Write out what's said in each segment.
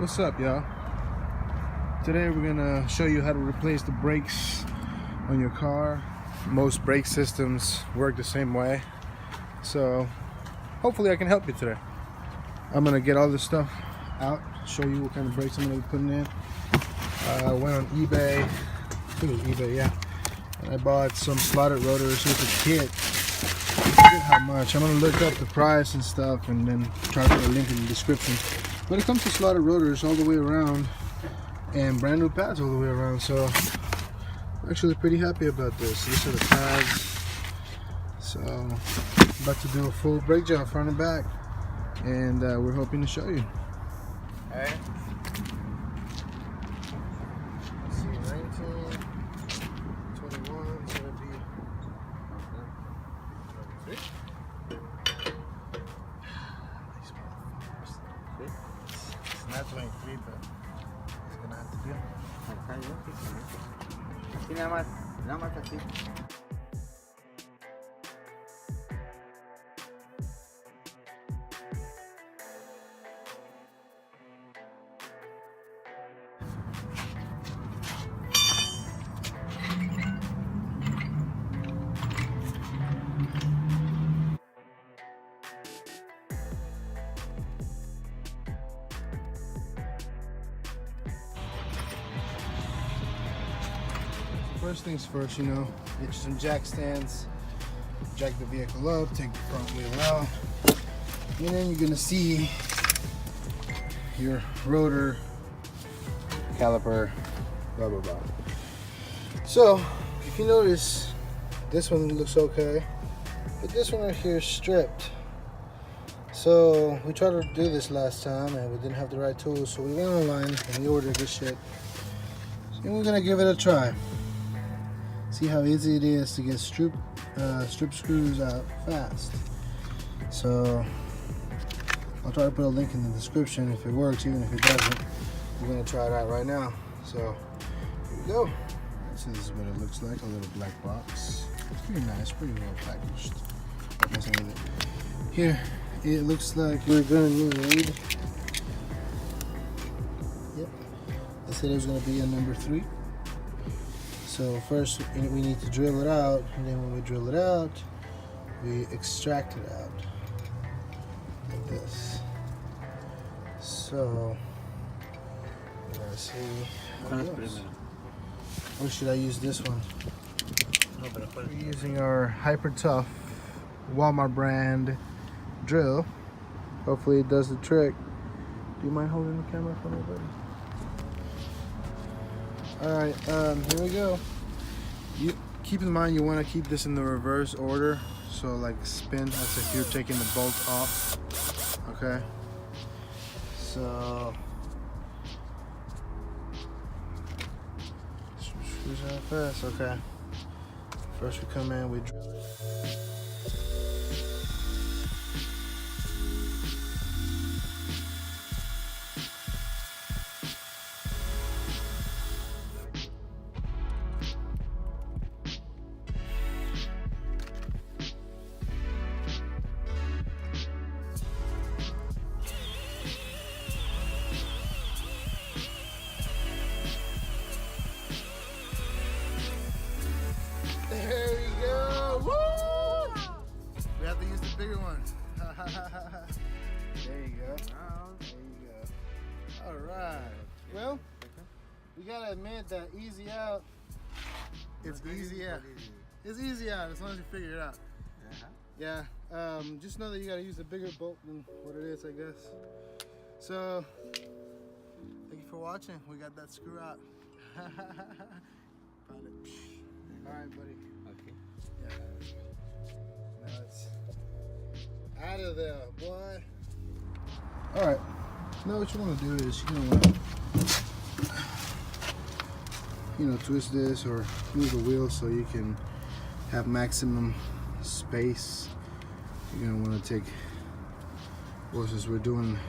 What's up, y'all? Today we're gonna show you how to replace the brakes on your car. Most brake systems work the same way, so hopefully I can help you today. I'm gonna get all this stuff out, show you what kind of brakes I'm gonna be putting in. I went on eBay, I think it was eBay, yeah, and I bought some slotted rotors with a kit. I forget how much. I'm gonna look up the price and stuff and then try to put a link in the description. When it comes to slotted rotors all the way around and brand new pads all the way around, so I'm actually pretty happy about this. These are the pads. So I'm about to do a full brake job front and back, and we're hoping to show you. Alright. Let's see, 19, 21, so it'd be 23. It's not 23, but it's gonna have to do. Así nada más así. First things first, get you some jack stands, jack the vehicle up, take the front wheel out, and then you're gonna see your rotor, caliper, blah blah blah. So if you notice, this one looks okay, but this one right here is stripped. So we tried to do this last time and we didn't have the right tools, so we went online and we ordered this shit, and we're gonna give it a try. See how easy it is to get strip screws out fast. So I'll try to put a link in the description if it works. Even if it doesn't, we're gonna try it out right now. So here we go. So this is what it looks like, a little black box. It's pretty nice, pretty well packaged. Here it looks like we're gonna need, yep, they said it was gonna be a number 3. So first we need to drill it out, and then when we drill it out, we extract it out like this. So let's see how it goes. Or should I use this one? We're using our Hyper Tough Walmart brand drill. Hopefully it does the trick. Do you mind holding the camera for me, buddy? Alright, here we go. You keep in mind you want to keep this in the reverse order. So like spin as if you're taking the bolt off. Okay. So screws out fast, okay. First we come in, we drill it. There you go. Woo! We have to use the bigger one. There you go. There you go. All right. Well, we gotta admit that easy out. It's easy out. It's easy out as long as you figure it out. Yeah. Just know that you gotta use a bigger bolt than what it is, I guess. So, thank you for watching. We got that screw out. All right, buddy. Okay. Yeah. Now it's out of there, boy. All right. Now what you want to do is you're gonna want to, twist this or move the wheel so you can have maximum space. You're gonna want to take. Well, since we're doing.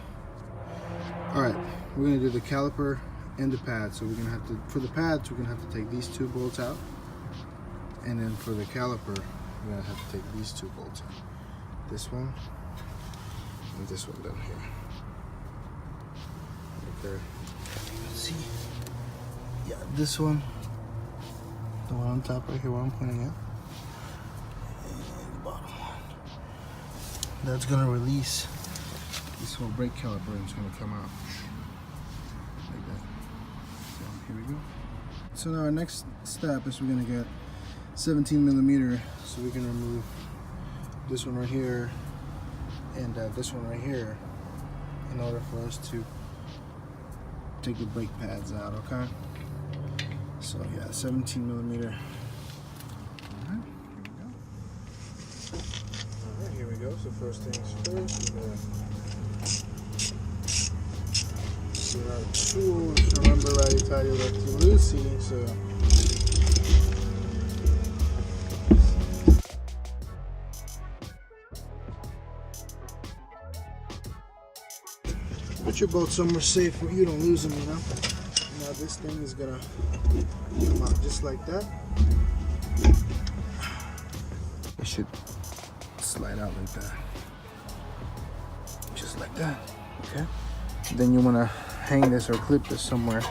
All right, we're gonna do the caliper and the pad. So we're gonna have to, for the pads, we're gonna have to take these 2 bolts out. And then for the caliper, we're gonna have to take these 2 bolts out. This one and this one down here. there. Let's see. Yeah, this one. The one on top right here where I'm pointing at. And the bottom one. That's gonna release this whole brake caliper and it's gonna come out. Like that. So here we go. So now our next step is we're gonna get 17 millimeter so we can remove this one right here and this one right here in order for us to take the brake pads out, okay? So yeah, 17 millimeter. Alright, here we go. So first things first, we're gonna get our tools. Remember, righty-tighty, lefty-loosey, so put your boat somewhere safe where you don't lose them, you know? Now this thing is gonna come out just like that. It should slide out like that. Just like that, okay? Then you wanna hang this or clip this somewhere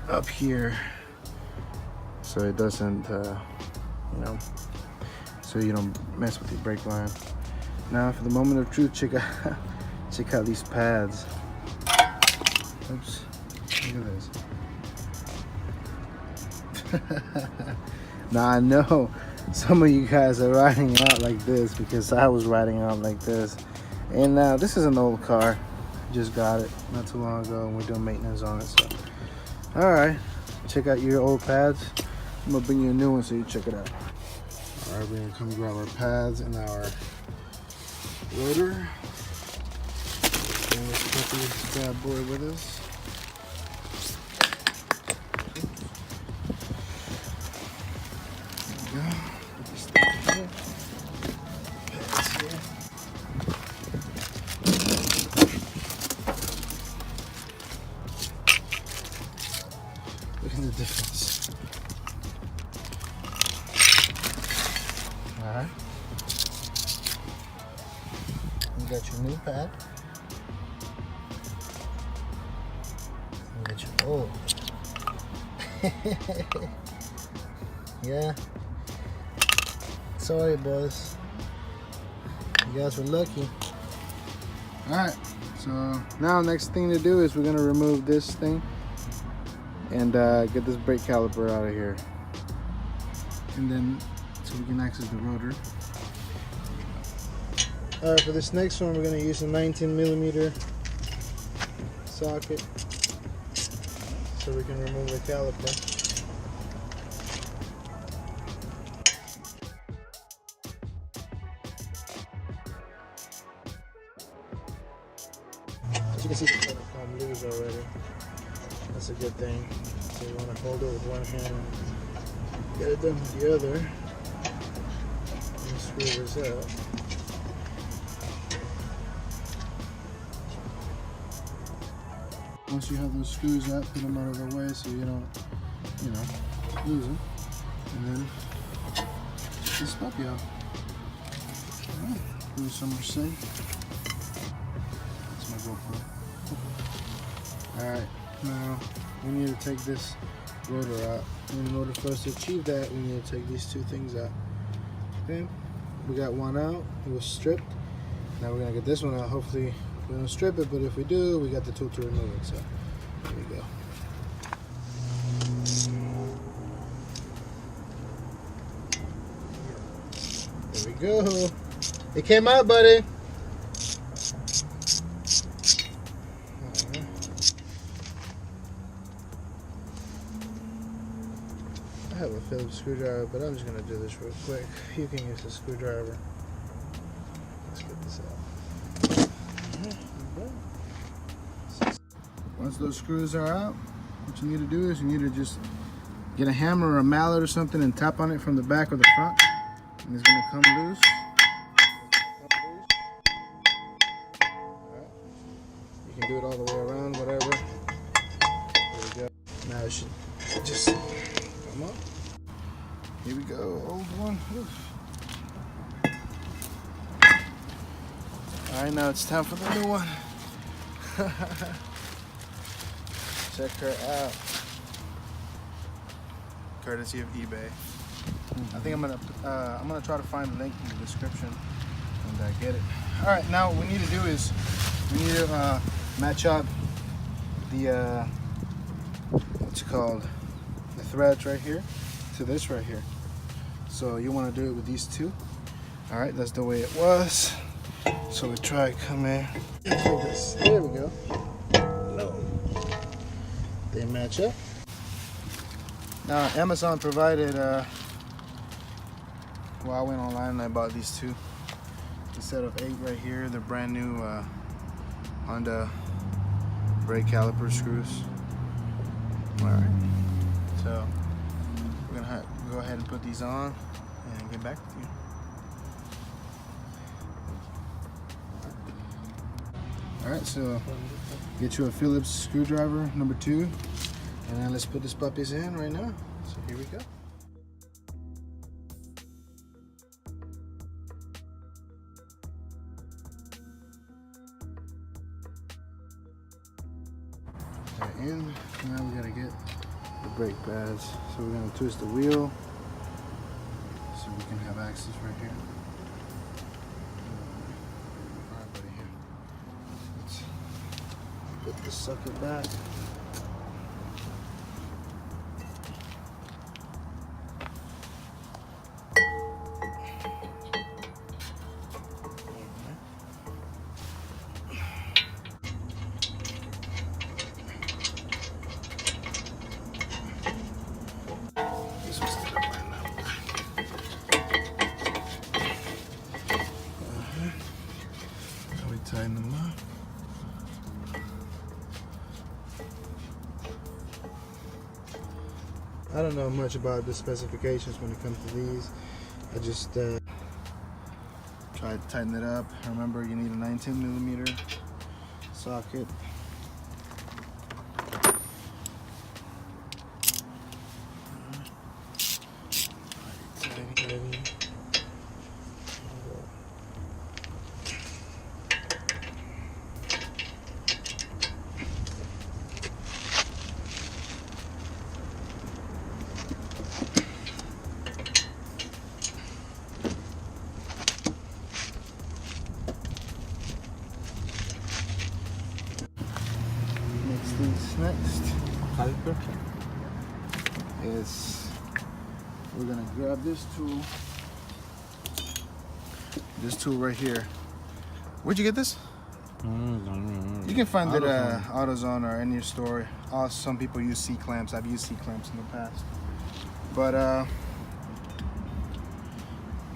up here so it doesn't, you know, so you don't mess with your brake line. Now for the moment of truth, check out these pads. Oops, look at this. Now I know some of you guys are riding out like this because I was riding out like this. And now this is an old car. Just got it not too long ago and we're doing maintenance on it. So, all right, check out your old pads. I'm gonna bring you a new one so you check it out. All right, we're gonna come grab our pads and our rotor. And let's put this bad boy with us. There we go. Put this thing here. Pads here. Look at the difference. Alright. You got your new pad. You got your old. Yeah. Sorry, boys. You guys were lucky. Alright. So now next thing to do is we're gonna remove this thing and get this brake caliper out of here, and then so we can access the rotor. Alright, for this next one we're going to use a 19 millimeter socket so we can remove the caliper. As you can see, it's going to come loose already. That's a good thing. So you want to hold it with one hand and get it done with the other. And screw this up. Once you have those screws out, put them out of the way so you don't, you know, lose them. And then just stop you out. Alright, put it somewhere safe. That's my GoPro. Alright, now we need to take this rotor out. And in order for us to achieve that, we need to take these two things out. Okay, we got one out, it was stripped. Now we're gonna get this one out. Hopefully we don't strip it, but if we do, we got the tool to remove it. So here we go. There we go. It came out, buddy. I have a Phillips screwdriver, but I'm just gonna do this real quick. You can use the screwdriver. Let's get this out. Once those screws are out, what you need to do is you need to just get a hammer or a mallet or something and tap on it from the back or the front, and it's gonna come loose. Alright. You can do it all the way around, whatever. There we go. Now it should just come up. Here we go, old one. Alright, now it's time for the new one. Check her out. Courtesy of eBay. I think I'm gonna try to find the link in the description and get it. All right, now what we need to do is we need to match up the what's it called, the threads right here to this right here. So you want to do it with these two. All right, that's the way it was. So we try come in. There we go. No, they match up. Now Amazon provided. Well, I went online and I bought these two. A set of 8 right here. They're brand new Honda brake caliper screws. All right. So we're gonna go ahead and put these on and get back with you. All right, so get you a Phillips screwdriver number 2, and then let's put these puppies in right now. So here we go. They're in. Now we gotta get the brake pads. So we're gonna twist the wheel so we can have access right here. Alright, buddy, here. Let's put the sucker back. Tighten them up. I don't know much about the specifications when it comes to these. I just try to tighten it up. Remember, you need a 19mm socket. Next caliper is we're gonna grab this tool right here. Where'd you get this? You can find it at AutoZone or any store. Some people use C-clamps. I've used C-clamps in the past. But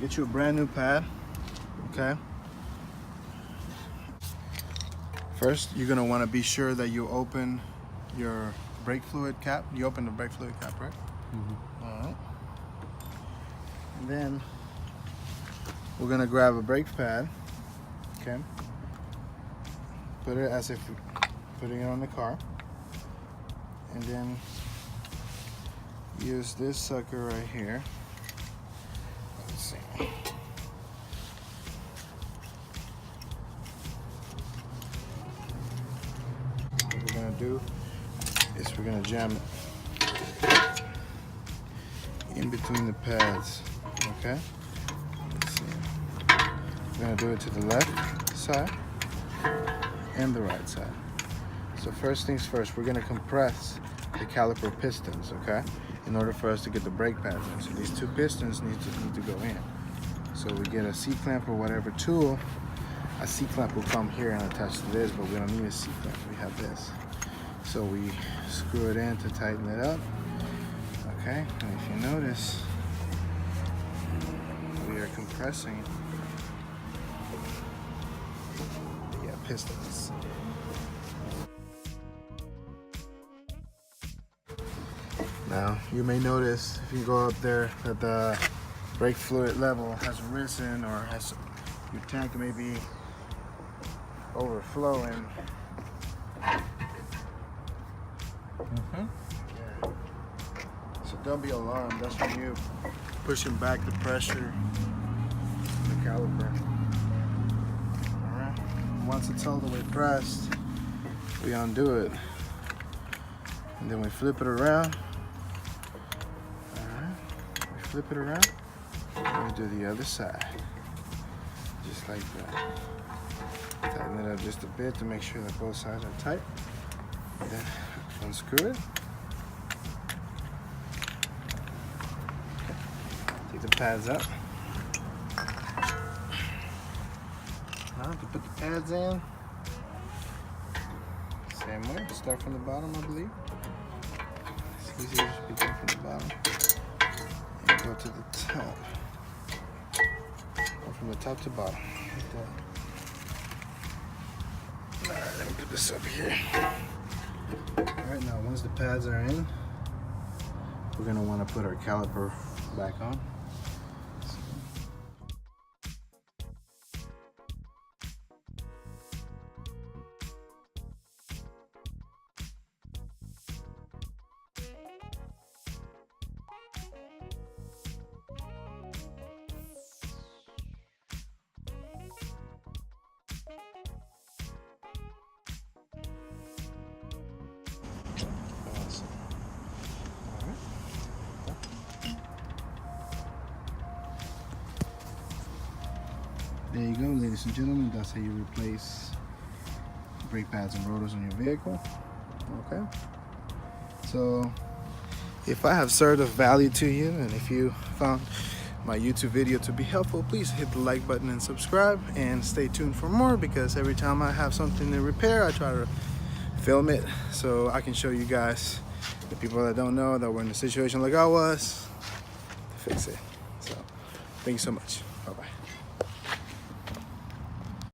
get you a brand new pad, okay? First, you're gonna wanna be sure that you open your brake fluid cap. You open the brake fluid cap, right? Mm-hmm. All right. And then we're gonna grab a brake pad, okay? Put it as if putting it on the car. And then use this sucker right here. Let's see. What we're gonna do is we're gonna jam it in between the pads, okay? Let's see. We're gonna do it to the left side and the right side. So first things first, we're gonna compress the caliper pistons, okay? In order for us to get the brake pads in. So these 2 pistons need to go in. So we get a C-clamp or whatever tool. A C-clamp will come here and attach to this, but we don't need a C-clamp, we have this. So we screw it in to tighten it up, okay? And if you notice, we are compressing the pistons. Now, you may notice if you go up there that the brake fluid level has risen, or your tank may be overflowing. Yeah. So don't be alarmed. That's when you pushing back the pressure in the caliper. All right. Once it's all the way pressed, we undo it. And then we flip it around. Alright, we flip it around. And we do the other side. Just like that. Tighten it up just a bit to make sure that both sides are tight. Then unscrew it. Okay. Take the pads out. Now to put the pads in, same way. Start from the bottom, I believe. It's easier to begin from the bottom and go to the top. Go from the top to bottom. Like that. All right, let me put this up here. Alright, now once the pads are in, we're going to want to put our caliper back on. There you go, ladies and gentlemen. That's how you replace brake pads and rotors on your vehicle. Okay. So, if I have served of value to you, and if you found my YouTube video to be helpful, please hit the like button and subscribe, and stay tuned for more, because every time I have something to repair, I try to film it so I can show you guys, the people that don't know, that were in a situation like I was, to fix it. So, thank you so much.